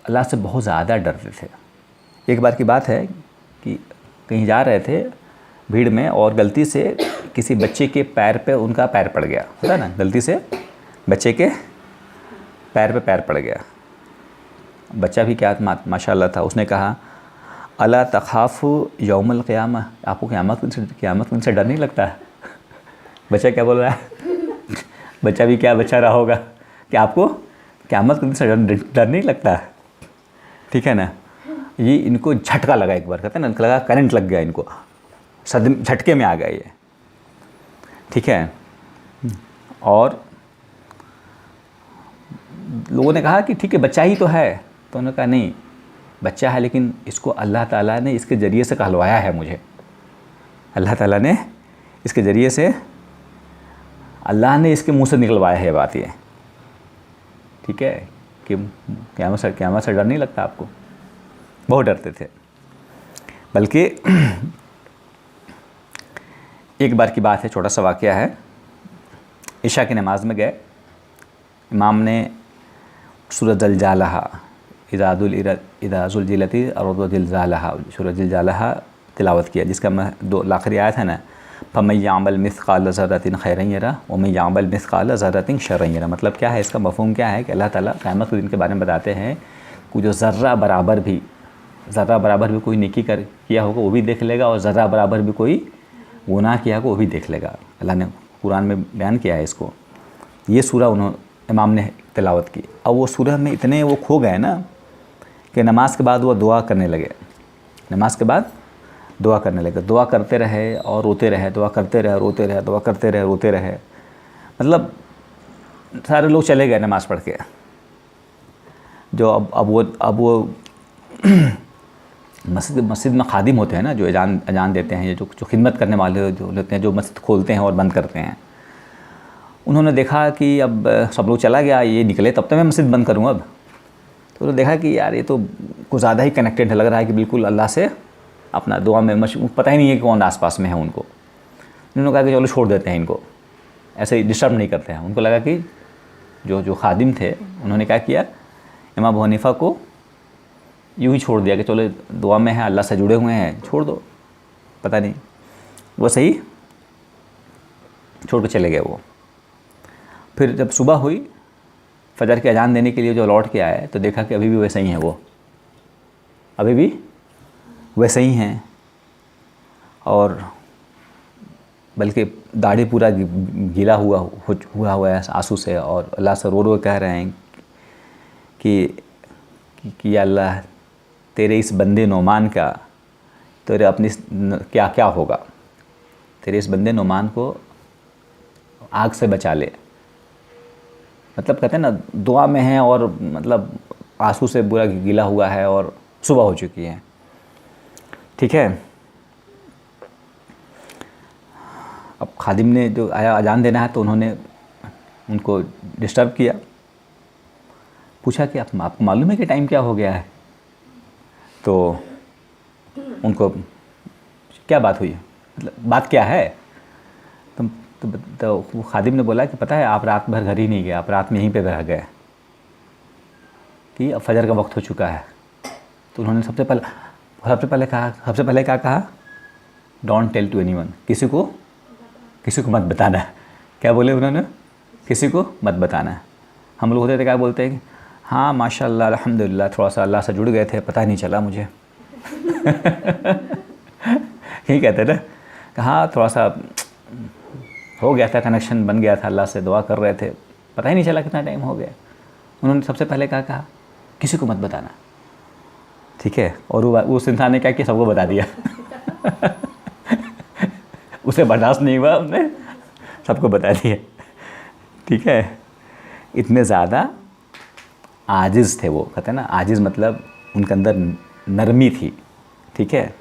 अल्लाह से बहुत ज़्यादा डरते थे। एक बार की बात है कि कहीं जा रहे थे भीड़ में और गलती से किसी बच्चे के पैर पे उनका पैर पड़ गया, होता है ना, गलती से बच्चे के पैर पे पैर पड़ गया। बच्चा भी क्या माशाल्लाह था, उसने कहा अला तखाफ़ु यौमल क़ियामा, आपको क़यामत से डर नहीं लगता? बच्चा क्या बोल रहा है? बच्चा भी क्या बच्चा रहा होगा कि आपको क़यामत से डर नहीं लगता? ठीक है ना। ये इनको झटका लगा, एक बार कहते हैं ना, लगा करंट लग गया इनको, झटके में आ गया ये। ठीक है। और लोगों ने कहा कि ठीक है बच्चा ही तो है, तो उन्होंने कहा नहीं बच्चा है, लेकिन इसको अल्लाह ताला ने इसके ज़रिए से कहलवाया है मुझे। अल्लाह ताला ने इसके ज़रिए से, अल्लाह ने इसके मुंह से निकलवाया है बात ये। ठीक है कि क़यामत से डर नहीं लगता आपको? बहुत डरते थे। बल्कि एक बार की बात है, छोटा सा वाक़या है। इशा की नमाज़ में गए, इमाम ने सूरह ज़लज़ालहा, इज़ा ज़ुल्ज़िलती अर्ज़ु ज़िलज़ालहा, सूरह ज़िलज़ालहा तिलावत किया, जिसका दो आखिरी आयत है ना, फ़मन यअमल मिस्क़ाल ज़र्रतिन खैरन यरा वमन यअमल मिस्क़ाल ज़र्रतिन शर्रन यरा। मतलब क्या है, इसका मफ़हूम क्या है कि अल्लाह ताला क़यामत के दिन के बारे में बताते हैं कि जो ज़र्रा बराबर भी कोई नेकी किया होगा वो भी देख लेगा, और ज़र्रा बराबर भी कोई गुनाह किया होगा वो भी देख लेगा। अल्लाह ने कुरान में बयान किया है इसको। ये सूरह इमाम ने तिलावत की। अब वो सूरह में इतने वो खो गए ना कि नमाज के बाद वो दुआ करने लगे। नमाज के बाद दुआ करने लगे, दुआ करते रहे और रोते रहे, दुआ करते रहे रोते रहे, दुआ करते रहे रोते रहे। मतलब सारे लोग चले गए नमाज़ पढ़ के। जो अब वो मस्जिद में खादिम होते हैं ना, जो अजान देते हैं, जो खिदमत करने वाले जो होते हैं, जो मस्जिद खोलते हैं और बंद करते हैं, उन्होंने देखा कि अब सब लोग चला गया, ये निकले तब तो मैं मस्जिद बंद करूँ अब। तो उन्होंने देखा कि यार ये तो कुछ ज़्यादा ही कनेक्टेड है, लग रहा है कि बिल्कुल अल्लाह से अपना दुआ में पता ही नहीं है कि कौन आसपास में है उनको। उन्होंने कहा कि चलो छोड़ देते हैं इनको, ऐसे ही डिस्टर्ब नहीं करते हैं। उनको लगा कि जो खादिम थे उन्होंने क्या किया, इमाम अबू हनीफ़ा को यूँ ही छोड़ दिया कि चलो दुआ में है, अल्लाह से जुड़े हुए हैं, छोड़ दो, पता नहीं। वो सही छोड़ के चले गए वो। फिर जब सुबह हुई, फजर की अजान देने के लिए जो लौट के आए तो देखा कि अभी भी वैसे ही हैं वो, अभी भी वैसे ही हैं। और बल्कि दाढ़ी पूरा गीला हुआ है आंसू से, और अल्लाह से रो कह रहे हैं कि या अल्लाह तेरे इस बंदे नोमान का तेरे अपनी क्या क्या होगा, तेरे इस बंदे नोमान को आग से बचा ले। मतलब कहते हैं ना, दुआ में है और मतलब आंसू से पूरा गीला हुआ है और सुबह हो चुकी है। ठीक है। अब खादिम ने जो आया अजान देना है तो उन्होंने उनको डिस्टर्ब किया, पूछा कि आपको मालूम है कि टाइम क्या हो गया है? तो उनको क्या बात हुई, मतलब बात क्या है? तो वो खादिम ने बोला कि पता है आप रात भर घर ही नहीं गए, आप रात में यहीं पे रह गए कि अब फजर का वक्त हो चुका है। तो उन्होंने सबसे पहले क्या कहा, डोंट टेल टू एनीवन, किसी को मत बताना। क्या बोले उन्होंने? किसी को मत बताना। हम लोग होते थे क्या बोलते हैं कि हाँ माशाल्लाह अल्हम्दुलिल्लाह थोड़ा सा अल्लाह से जुड़ गए थे, पता नहीं चला मुझे। यही कहते ना, हाँ थोड़ा सा हो गया था, कनेक्शन बन गया था, अल्लाह से दुआ कर रहे थे, पता ही नहीं चला कितना टाइम हो गया। उन्होंने सबसे पहले क्या कहा, किसी को मत बताना। ठीक है। और उस इंसान ने क्या किया, सबको बता दिया। उसे बर्दाश्त नहीं हुआ, उसने सबको बता दिया। ठीक है। इतने ज़्यादा आजिज़ थे वो, कहते हैं ना आजिज़, मतलब उनके अंदर नरमी थी। ठीक है।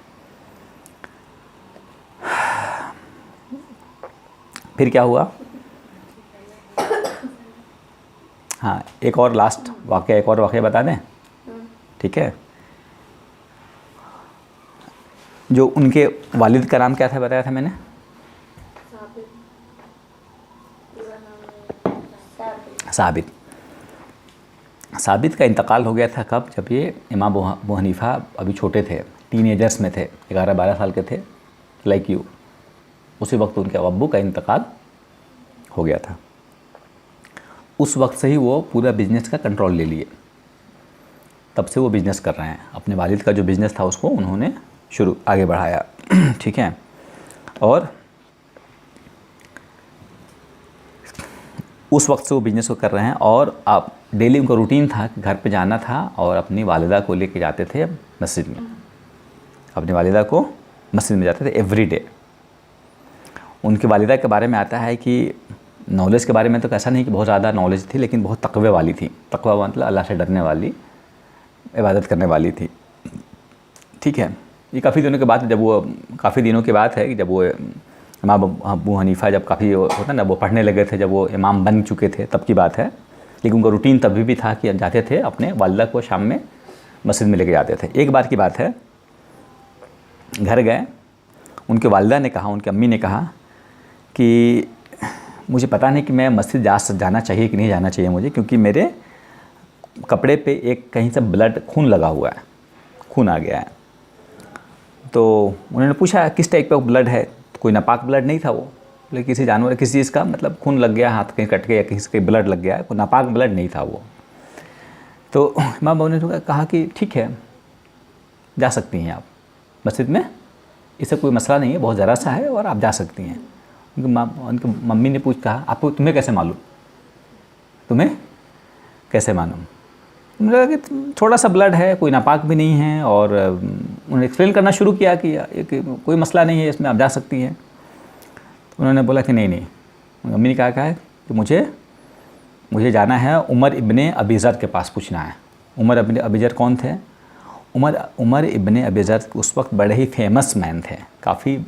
फिर क्या हुआ, हाँ एक और वाक़या बता दें। ठीक है। जो उनके वालिद का नाम क्या था बताया था मैंने? साबित। साबित का इंतकाल हो गया था कब? जब ये इमाम अबू हनीफ़ा अभी छोटे थे, टीनेजर्स में थे, 11-12 साल के थे, लाइक यू। उसी वक्त उनके अब्बू का इंतकाल हो गया था। उस वक्त से ही वो पूरा बिज़नेस का कंट्रोल ले लिए। तब से वो बिज़नेस कर रहे हैं। अपने वालिद का जो बिज़नेस था उसको उन्होंने आगे बढ़ाया। ठीक है। और उस वक्त से वो बिज़नेस को कर रहे हैं। और आप डेली उनका रूटीन था कि घर पे जाना था और अपनी वालिदा को लेके जाते थे मस्जिद में। अपनी वालिदा को मस्जिद में जाते थे एवरी डे। उनकी वालिदा के बारे में आता है कि नॉलेज के बारे में तो ऐसा नहीं कि बहुत ज़्यादा नॉलेज थी, लेकिन बहुत तक़वे वाली थी। तक़वा मतलब अल्लाह से डरने वाली, इबादत करने वाली थी। ठीक है। ये काफ़ी दिनों के बाद, जब वो काफ़ी दिनों की बात है कि जब वो इमाम अबू हनीफ़ा जब काफ़ी होता ना, वो पढ़ने लगे थे, जब वो इमाम बन चुके थे, तब की बात है। लेकिन उनका रूटीन तभी भी था कि जाते थे अपने वालिदा को शाम में मस्जिद में लेके जाते थे। एक बार की बात है, घर गए, उनके वालिदा ने कहा, उनकी अम्मी ने कहा कि मुझे पता नहीं कि मैं मस्जिद जाना चाहिए कि नहीं जाना चाहिए मुझे, क्योंकि मेरे कपड़े पे एक कहीं से खून लगा हुआ है, खून आ गया है। तो उन्होंने पूछा किस टाइप का ब्लड है? तो कोई नापाक ब्लड नहीं था वो, लेकिन किसी जानवर, किसी चीज़ का मतलब खून लग गया, हाथ कहीं कट के या किसी के ब्लड लग गया है, कोई नापाक ब्लड नहीं था वो। तो इमाम बाबू ने कहा कि ठीक है, जा सकती हैं आप मस्जिद में, इससे कोई मसला नहीं है, बहुत ज़रा सा है और आप जा सकती हैं। उनकी मम्मी ने कहा आपको, तुम्हें कैसे मालूम? तुम्हें कैसे मालूम? उन्होंने कहा कि थोड़ा सा ब्लड है, कोई नापाक भी नहीं है। और उन्होंने एक्सप्लेन करना शुरू किया कि कोई मसला नहीं है, इसमें आप जा सकती हैं। तो उन्होंने बोला कि नहीं। मम्मी ने कहा है कि मुझे जाना है, उमर इब्ने अबी ज़र के पास पूछना है। उमर इब्ने अबी ज़र कौन थे? उमर इब्ने अबी ज़र उस वक्त बड़े ही फेमस मैन थे, काफ़ी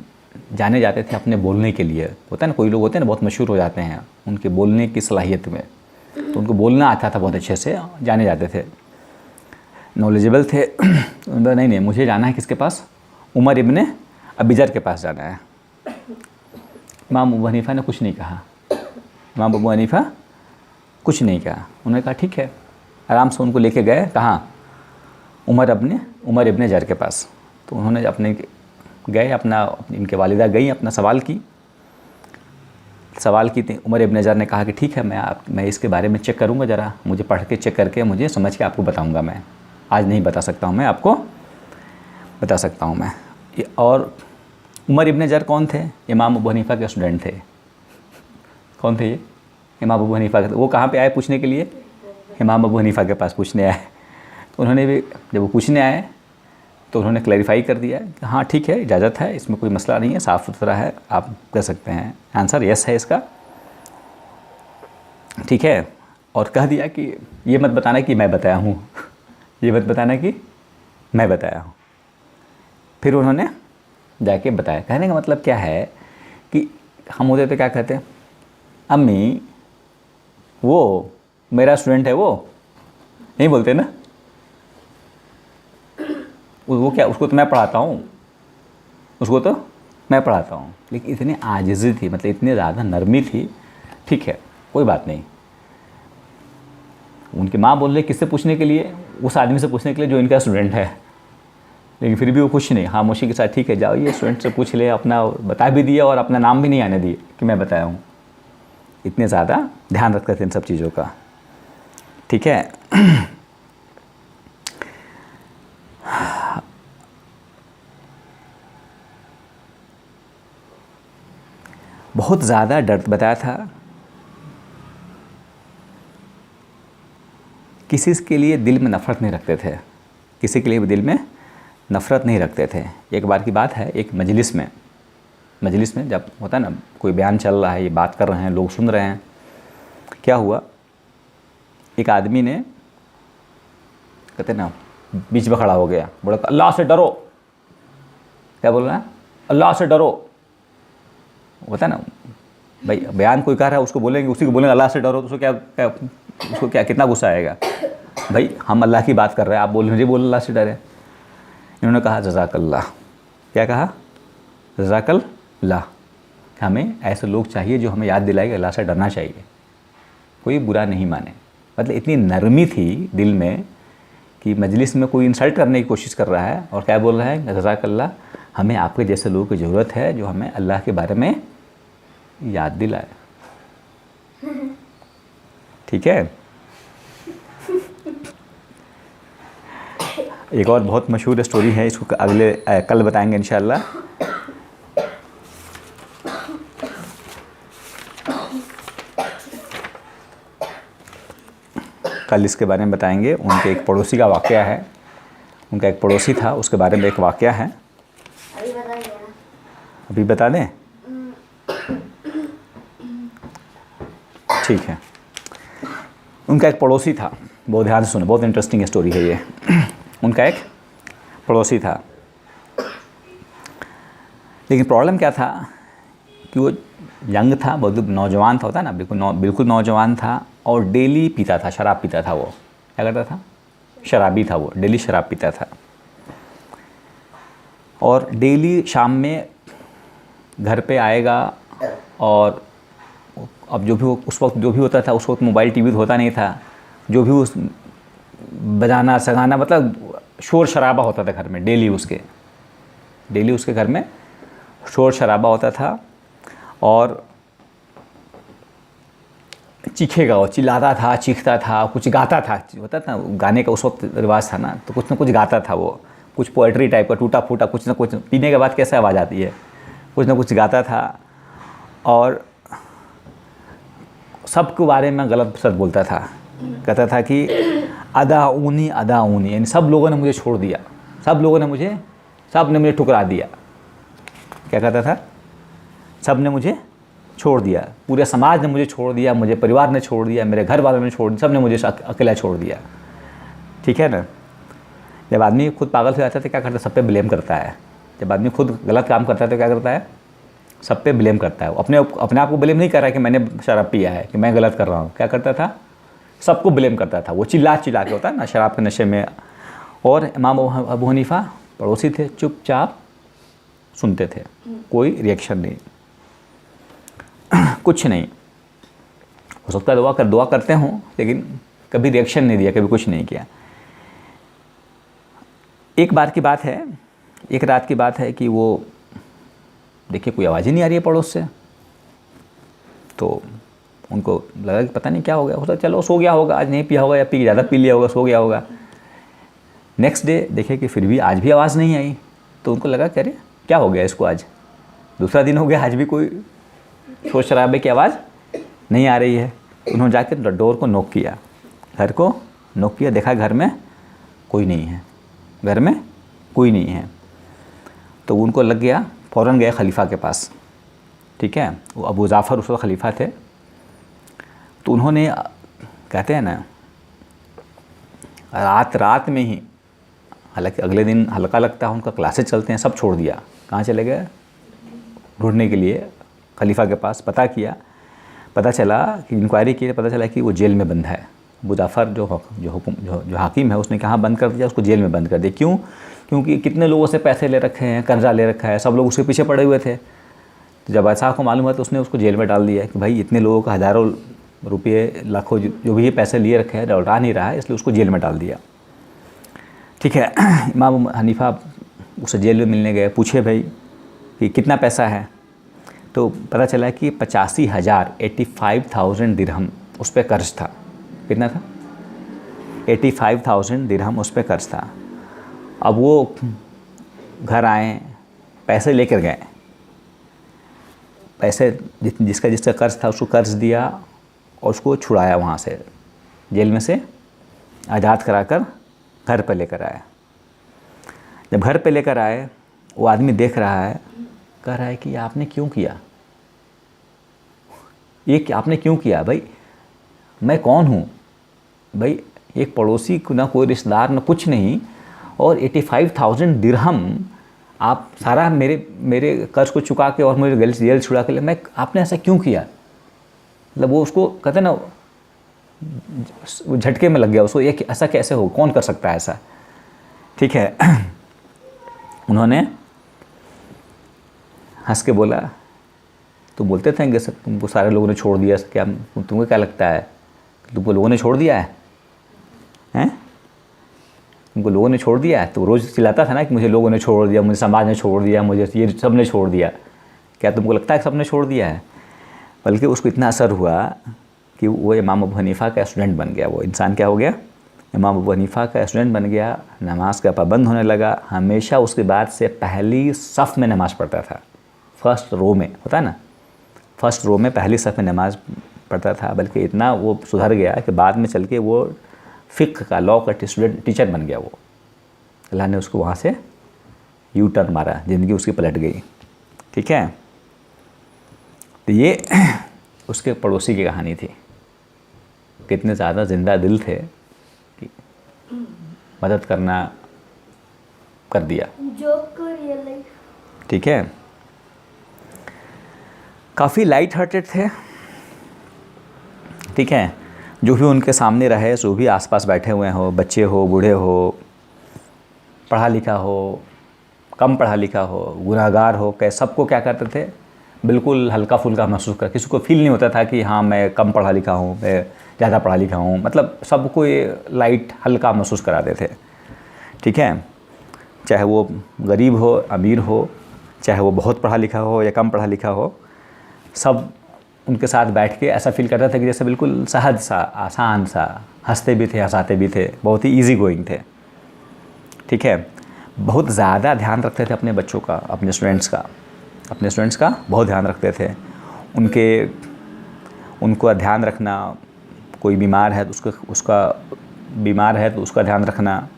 जाने जाते थे अपने बोलने के लिए। होता है ना, कोई लोग होते हैं ना बहुत मशहूर हो जाते हैं उनके बोलने की सलाहियत में, तो उनको बोलना आता था बहुत अच्छे से, जाने जाते थे, नॉलेजेबल थे। नहीं, मुझे जाना है किसके पास? उमर इब्ने अबी ज़र के पास जाना है। इमाम अबू हनीफ़ा ने कुछ नहीं कहा। इमाम अबू हनीफ़ा कुछ नहीं कहा। उन्होंने कहा ठीक है, आराम से उनको लेके गए। कहाँ? उमर इब्ने ज़र के पास। तो उन्होंने अपने गए, इनके वालिदा गई, अपना सवाल की थी। उमर इब्ने ज़र ने कहा कि ठीक है, मैं इसके बारे में चेक करूँगा, ज़रा मुझे पढ़ के चेक करके मुझे समझ के आपको बताऊँगा। मैं आज नहीं बता सकता हूँ, मैं आपको बता सकता हूँ मैं। और उमर इब्ने ज़र कौन थे? इमाम अबू हनीफ़ा के स्टूडेंट थे। कौन थे ये? इमाम अबू हनीफ़ा के। वो कहाँ पे आए पूछने के लिए? इमाम अबू हनीफ़ा के पास पूछने आए। तो उन्होंने भी, जब वो पूछने आए तो उन्होंने क्लैरिफाई कर दिया कि हाँ ठीक है, इजाज़त है, इसमें कोई मसला नहीं है, साफ़ सुथरा है, आप कर सकते हैं। आंसर यस है इसका, ठीक है। और कह दिया कि ये मत बताना कि मैं बताया हूँ, ये मत बताना कि मैं बताया हूँ। फिर उन्होंने जाके बताया। कहने का मतलब क्या है कि हम होते तो क्या कहते हैं, अम्मी वो मेरा स्टूडेंट है, वो नहीं बोलते ना, वो क्या, उसको तो मैं पढ़ाता हूँ, उसको तो मैं पढ़ाता हूँ। लेकिन इतनी आजिज़ी थी, मतलब इतनी ज़्यादा नरमी थी। ठीक है, कोई बात नहीं। उनकी माँ बोल रही किससे पूछने के लिए? उस आदमी से पूछने के लिए जो इनका स्टूडेंट है। लेकिन फिर भी वो कुछ नहीं, खामोशी के साथ ठीक है जाओ, ये स्टूडेंट से पूछ ले, अपना बता भी दिया और अपना नाम भी नहीं आने दिए कि मैं बताया हूँ। इतने ज़्यादा ध्यान रखते थे इन सब चीज़ों का। ठीक है। बहुत ज़्यादा डर बताया था, किसी के लिए दिल में नफ़रत नहीं रखते थे, किसी के लिए दिल में नफ़रत नहीं रखते थे। एक बार की बात है, एक मजलिस में जब होता है ना, कोई बयान चल रहा है, ये बात कर रहे हैं, लोग सुन रहे हैं, क्या हुआ, एक आदमी ने, कहते ना, बीच में खड़ा हो गया, बोला अल्लाह से डरो। क्या बोल रहा है? अल्लाह से डरो। होता है ना भाई, बयान कोई कर रहा है, उसको बोलेंगे, उसी को बोलेंगे अल्लाह से डरो, तो उसको क्या कितना गुस्सा आएगा। भाई हम अल्लाह की बात कर रहे हैं, आप बोल बोल अल्लाह से डरे। इन्होंने कहा जज़ाकल्लाह। क्या कहा? जज़ाकल्लाह। हमें ऐसे लोग चाहिए जो हमें याद दिलाएगा अल्लाह से डरना चाहिए। कोई बुरा नहीं माने। मतलब इतनी नरमी थी दिल में कि मजलिस में कोई इंसल्ट करने की कोशिश कर रहा है और क्या बोल रहा है, जज़ाकल्लाह, हमें आपके जैसे लोगों की ज़रूरत है जो हमें अल्लाह के बारे में याद दिलाए। ठीक है। एक और बहुत मशहूर स्टोरी है, इसको कल बताएंगे इंशाअल्लाह। कल इसके बारे में बताएंगे। उनके एक पड़ोसी का वाक़या है, उनका एक पड़ोसी था, उसके बारे में एक वाक़या है। अभी बता दें? ठीक है। उनका एक पड़ोसी था, बहुत ध्यान से सुनो, बहुत इंटरेस्टिंग स्टोरी है ये। उनका एक पड़ोसी था, लेकिन प्रॉब्लम क्या था कि वो यंग था, बहुत नौजवान था, होता है ना, बिल्कुल नौजवान था और डेली पीता था, शराब पीता था। वो क्या करता था? शराबी था वो, डेली शराब पीता था। और डेली शाम में घर पे आएगा और अब जो भी उस वक्त जो भी होता था, उस वक्त मोबाइल टीवी तो होता नहीं था, जो भी उस बजाना सगाना, मतलब शोर शराबा होता था घर में। डेली उसके घर में शोर शराबा होता था और चीखेगा, वो चिल्लाता था, चीखता था, कुछ गाता था, होता था गाने का उस वक्त रिवाज था ना, तो कुछ ना कुछ गाता था वो, कुछ पोएट्री टाइप का टूटा फूटा कुछ ना कुछ। पीने के बाद कैसे आवाज़ आती है, कुछ ना कुछ गाता था और सबके बारे में गलत सच बोलता था। कहता था कि अदा ऊनी, यानी सब लोगों ने मुझे छोड़ दिया, सब ने मुझे ठुकरा दिया। क्या कहता था? सब ने मुझे छोड़ दिया, पूरे समाज ने मुझे छोड़ दिया, मुझे परिवार ने छोड़ दिया, मेरे घर वालों ने छोड़ दिया, सब ने मुझे अकेला छोड़ दिया। ठीक है ना। जब आदमी खुद पागल हो जाता है तो क्या करता है? सब पे ब्लेम करता है। जब आदमी खुद गलत काम करता है तो क्या करता है? सब पे ब्लेम करता है। अपने आप को ब्लेम नहीं कर रहा है कि मैंने शराब पिया है, कि मैं गलत कर रहा हूँ। क्या करता था? सबको ब्लेम करता था। वो चिल्ला के होता है ना, शराब के नशे में। और इमाम अबू हनीफा पड़ोसी थे, चुपचाप सुनते थे, कोई रिएक्शन नहीं, कुछ नहीं। हो सकता है दुआ करते हों, लेकिन कभी रिएक्शन नहीं दिया, कभी कुछ नहीं किया। एक बार की बात है, एक रात की बात है कि वो देखिए कोई आवाज़ ही नहीं आ रही है पड़ोस से, तो उनको लगा कि पता नहीं क्या हो गया। हो सकता चलो सो गया होगा, आज नहीं पिया होगा या ज़्यादा पी लिया होगा, सो गया होगा। नेक्स्ट डे देखे कि फिर भी आज भी आवाज़ नहीं आई, तो उनको लगा कि अरे क्या हो गया इसको, आज दूसरा दिन हो गया, आज भी कोई शोर शराबे की आवाज़ नहीं आ रही है। उन्होंने जाकर डोर को नॉक किया, घर को नॉक किया, देखा घर में कोई नहीं है, तो उनको लग गया, फ़ौरन गए खलीफा के पास। ठीक है, वो अबू जाफ़र उस वक्त खलीफा थे। तो उन्होंने, कहते हैं ना, रात में ही, हालांकि अगले दिन हल्का लगता है, उनका क्लासेस चलते हैं, सब छोड़ दिया। कहाँ चले गए? ढूंढने के लिए खलीफा के पास। पता किया, पता चला कि इंक्वायरी की, पता चला कि वो जेल में बंद है। अबू जाफ़र जो हाकिम है, उसने कहाँ बंद कर दिया, उसको जेल में बंद कर दिया। क्यों? क्योंकि कितने लोगों से पैसे ले रखे हैं, कर्जा ले रखा है, सब लोग उसके पीछे पड़े हुए थे। तो जब बादशाह को मालूम हुआ तो उसने उसको जेल में डाल दिया कि भाई इतने लोगों का हज़ारों रुपये, लाखों जो भी ये पैसे लिए रखे हैं, लौटा नहीं रहा है, इसलिए उसको जेल में डाल दिया। ठीक है। इमाम हनीफा उसे जेल में मिलने गए, पूछे भाई कि कितना पैसा है, तो पता चला कि 85,000 85,000 दिरहम उस पर कर्ज था। कितना था? 85,000 दिरहम उस पर कर्ज था। अब वो घर आए, पैसे लेकर गए, पैसे जिसका कर्ज था उसको कर्ज दिया और उसको छुड़ाया, वहाँ से जेल में से आज़ाद कराकर घर पर लेकर आए। जब घर पे लेकर आए, वो आदमी देख रहा है, कह रहा है कि आपने क्यों किया, ये आपने क्यों किया? भाई मैं कौन हूँ भाई? एक पड़ोसी, ना कोई रिश्तेदार, ना कुछ नहीं, और 85,000 दिरहम आप सारा मेरे कर्ज को चुका के और मुझे जेल छुड़ा के, मैं आपने ऐसा क्यों किया? मतलब वो उसको, कहते ना, वो झटके में लग गया उसको, ये ऐसा कैसे हो, कौन कर सकता है ऐसा? ठीक है। उन्होंने हंस के बोला, तो बोलते थे कि तुमको सारे लोगों ने छोड़ दिया, क्या तुमको क्या लगता है तुमको लोगों ने छोड़ दिया है, हैं? तुमको लोगों ने छोड़ दिया है। तो रोज़ चिल्लाता था ना कि मुझे लोगों ने छोड़ दिया, मुझे समाज ने छोड़ दिया, मुझे ये सब ने छोड़ दिया। क्या तुमको लगता है कि सब ने छोड़ दिया है? बल्कि उसको इतना असर हुआ कि वो इमाम अबू हनीफ़ा का स्टूडेंट बन गया। वो इंसान क्या हो गया? इमाम अबू हनीफ़ा का स्टूडेंट बन गया, नमाज का पाबंद होने लगा। हमेशा उसके बाद से पहली सफ़ में नमाज़ पढ़ता था, फर्स्ट रो में, होता है ना, फर्स्ट रो में पहली सफ़ में नमाज़ पढ़ता था। बल्कि इतना वो सुधर गया कि बाद में चल के वो फ़िक़्ह का, लॉ का स्टूडेंट टीचर बन गया। वो अल्लाह ने उसको वहाँ से यू टर्न मारा, ज़िंदगी उसकी पलट गई। ठीक है, तो ये उसके पड़ोसी की कहानी थी। कितने ज़्यादा ज़िंदा दिल थे कि मदद करना कर दिया। ठीक है, काफ़ी लाइट हार्टेड थे। ठीक है, जो भी उनके सामने रहे, जो भी आसपास बैठे हुए हो, बच्चे हो, बूढ़े हो, पढ़ा लिखा हो, कम पढ़ा लिखा हो, गुनहगार हो, क्या सबको क्या करते थे? बिल्कुल हल्का फुल्का महसूस कर, किसी को फील नहीं होता था कि हाँ मैं कम पढ़ा लिखा हूँ, मैं ज़्यादा पढ़ा लिखा हूँ। मतलब सबको ये लाइट हल्का महसूस कराते थे। ठीक है, चाहे वो गरीब हो, अमीर हो, चाहे वो बहुत पढ़ा लिखा हो या कम पढ़ा लिखा हो, सब उनके साथ बैठ के ऐसा फील करता था कि जैसे बिल्कुल सहज सा, आसान सा, हंसते भी थे, हंसाते भी थे, बहुत ही ईजी गोइंग थे। ठीक है, बहुत ज़्यादा ध्यान रखते थे अपने बच्चों का, अपने स्टूडेंट्स का बहुत ध्यान रखते थे। उनको ध्यान रखना, कोई बीमार है तो उसका ध्यान रखना,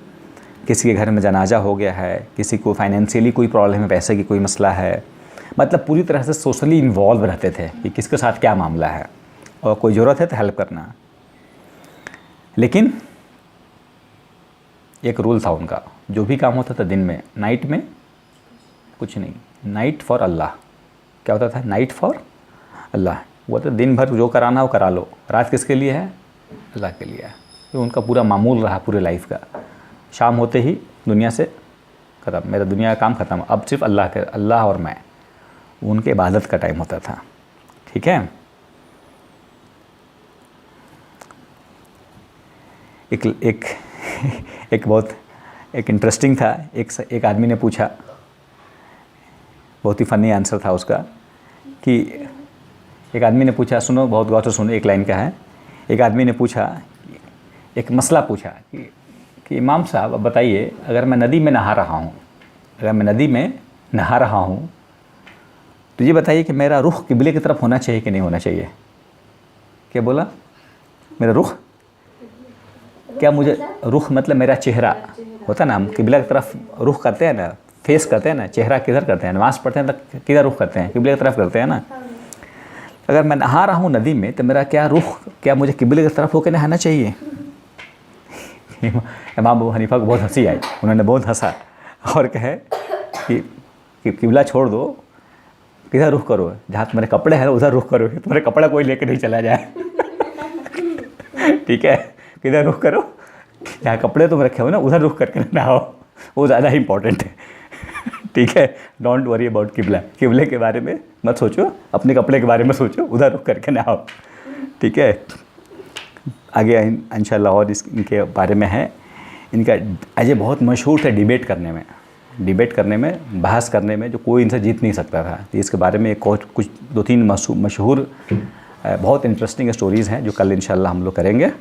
किसी के घर में जनाजा हो गया है, किसी को फाइनेंशियली कोई प्रॉब्लम है, पैसे की कोई मसला है, मतलब पूरी तरह से सोशली इन्वॉल्व रहते थे कि किसके साथ क्या मामला है और कोई ज़रूरत है तो हेल्प करना। लेकिन एक रूल था उनका, जो भी काम होता था दिन में, नाइट में कुछ नहीं, नाइट फॉर अल्लाह। क्या होता था? नाइट फॉर अल्लाह। वो तो दिन भर जो कराना हो करा लो, रात किसके लिए है? अल्लाह के लिए है। तो उनका पूरा मामूल रहा पूरे लाइफ का। शाम होते ही दुनिया से ख़त्म, मेरा दुनिया का काम ख़त्म, अब सिर्फ अल्लाह और मैं। उनके इबादत का टाइम होता था। ठीक है, एक बहुत इंटरेस्टिंग था। एक आदमी ने पूछा, बहुत ही फ़नी आंसर था उसका, कि एक आदमी ने पूछा, सुनो बहुत गौर से सुनो, एक लाइन का है। एक आदमी ने पूछा, एक मसला पूछा कि इमाम साहब अब बताइए, अगर मैं नदी में नहा रहा हूँ तो ये बताइए कि मेरा रुख किबले की तरफ होना चाहिए कि नहीं होना चाहिए? क्या बोला? मेरा रुख, क्या मुझे रुख मतलब मेरा चेहरा होता ना, हम किबला की तरफ रुख करते हैं ना, फेस करते हैं ना, चेहरा किधर करते हैं? नमाज़ पढ़ते हैं तो किधर रुख करते हैं? किबले की तरफ करते हैं ना। अगर मैं नहा रहा हूँ नदी में तो मेरा क्या रुख, क्या मुझे किबले की तरफ होकर नहाना चाहिए? इमाम अबू हनीफ़ा को बहुत हंसी आई, उन्होंने बहुत हंसा और कहे कि किबला छोड़ दो, किधर रुख करो? जहाँ तुम्हारे कपड़े हैं उधर रुख करो, तुम्हारे कपड़ा कोई लेके नहीं चला जाए। ठीक है, किधर रुख करो? जहाँ कपड़े तुम रखे हो ना उधर रुख करके नहाओ, वो ज़्यादा इंपॉर्टेंट है। ठीक है, डोंट वरी अबाउट किबला, किबले के बारे में मत सोचो, अपने कपड़े के बारे में सोचो, उधर रुख करके नहाओ। ठीक है, आगे इंशाल्लाह और इनके बारे में है। इनका अजय बहुत मशहूर थे डिबेट करने में, बहस करने में, जो कोई इनसे जीत नहीं सकता था। तो इसके बारे में कुछ 2-3 मशहूर बहुत इंटरेस्टिंग स्टोरीज़ हैं जो कल इंशाल्लाह हम लोग करेंगे।